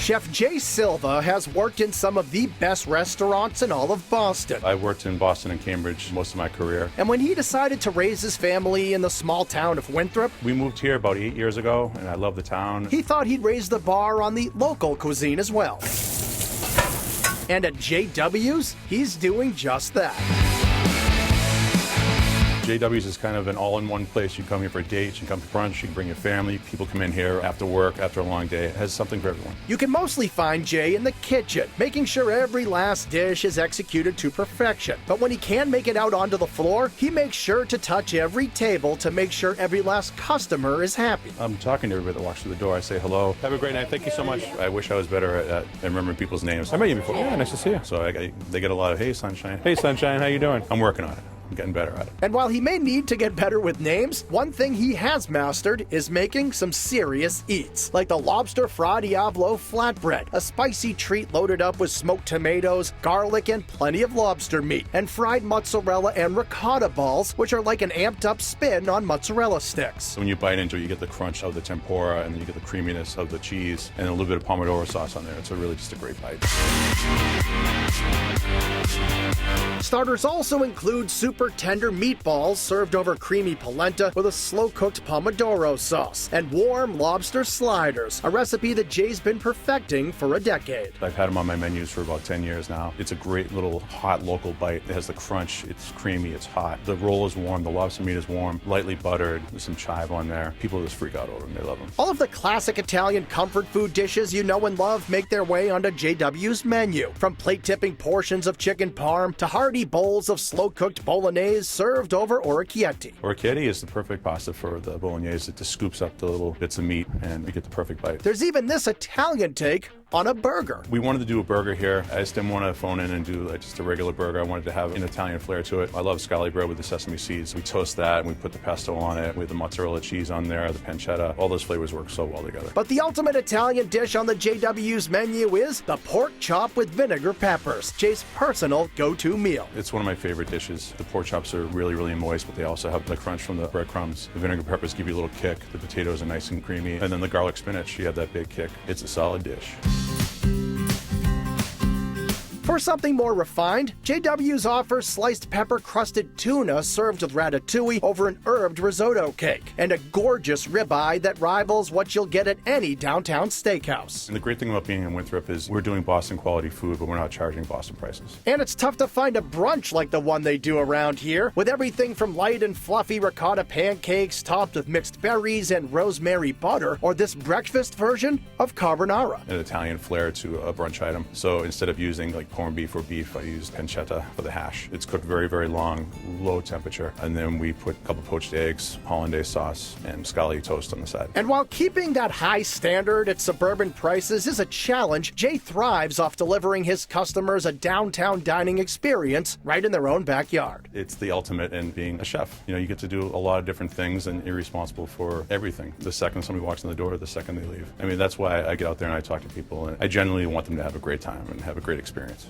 Chef Jay Silva has worked in some of the best restaurants in all of Boston. I worked in Boston and Cambridge most of my career. And when he decided to raise his family in the small town of Winthrop, We moved here about 8 years ago, and I love the town. he thought he'd raise the bar on the local cuisine as well. And at JW's, he's doing just that. JW's is kind of an all-in-one place. You come here for a date, you can come for brunch, you can bring your family. People come in here after work, after a long day. It has something for everyone. You can mostly find Jay in the kitchen, making sure every last dish is executed to perfection. But when he can make it out onto the floor, he makes sure to touch every table to make sure every last customer is happy. I'm talking to everybody that walks through the door. I say hello. Have a great night. Thank you so much. I wish I was better at remembering people's names. I met you before. Yeah, nice to see you. So they get a lot of, hey, Sunshine. Hey, Sunshine, how you doing? I'm working on it. I'm getting better at it. And while he may need to get better with names, one thing he has mastered is making some serious eats, like the lobster fra diavolo flatbread, a spicy treat loaded up with smoked tomatoes, garlic, and plenty of lobster meat, and fried mozzarella and ricotta balls, which are like an amped-up spin on mozzarella sticks. When you bite into it, you get the crunch of the tempura, and then you get the creaminess of the cheese, and a little bit of pomodoro sauce on there. It's really just a great bite. Starters also include super tender meatballs served over creamy polenta with a slow-cooked pomodoro sauce, and warm lobster sliders, a recipe that Jay's been perfecting for a decade. I've had them on my menus for about 10 years now. It's a great little hot local bite. It has the crunch, it's creamy, it's hot. The roll is warm, the lobster meat is warm, lightly buttered, there's some chive on there. People just freak out over them, they love them. All of the classic Italian comfort food dishes you know and love make their way onto JW's menu, from plate-tipping portions of chicken parm to hearty bowls of slow-cooked bolognese served over orecchietti. Orecchietti is the perfect pasta for the bolognese. It just scoops up the little bits of meat, and you get the perfect bite. There's even this Italian take on a burger. We wanted to do a burger here. I just didn't want to phone in and do just a regular burger. I wanted to have an Italian flair to it. I love scalli bread with the sesame seeds. We toast that, and we put the pesto on it with the mozzarella cheese on there, the pancetta. All those flavors work so well together. But the ultimate Italian dish on the JW's menu is the pork chop with vinegar peppers, Jay's personal go-to meal. It's one of my favorite dishes. The pork chops are really, really moist, but they also have the crunch from the breadcrumbs. The vinegar peppers give you a little kick. The potatoes are nice and creamy. And then the garlic spinach, you have that big kick. It's a solid dish. For something more refined, JW's offers sliced pepper-crusted tuna served with ratatouille over an herbed risotto cake, and a gorgeous ribeye that rivals what you'll get at any downtown steakhouse. And the great thing about being in Winthrop is we're doing Boston quality food, but we're not charging Boston prices. And it's tough to find a brunch like the one they do around here, with everything from light and fluffy ricotta pancakes topped with mixed berries and rosemary butter, or this breakfast version of carbonara. An Italian flair to a brunch item. So instead of using like corned beef or beef, I use pancetta for the hash. It's cooked very, very long, low temperature, and then we put a couple poached eggs, hollandaise sauce, and scalli toast on the side. And while keeping that high standard at suburban prices is a challenge, Jay thrives off delivering his customers a downtown dining experience right in their own backyard. It's the ultimate in being a chef. You know, you get to do a lot of different things, and you're responsible for everything. The second somebody walks in the door, the second they leave. I mean, that's why I get out there and I talk to people, and I genuinely want them to have a great time and have a great experience.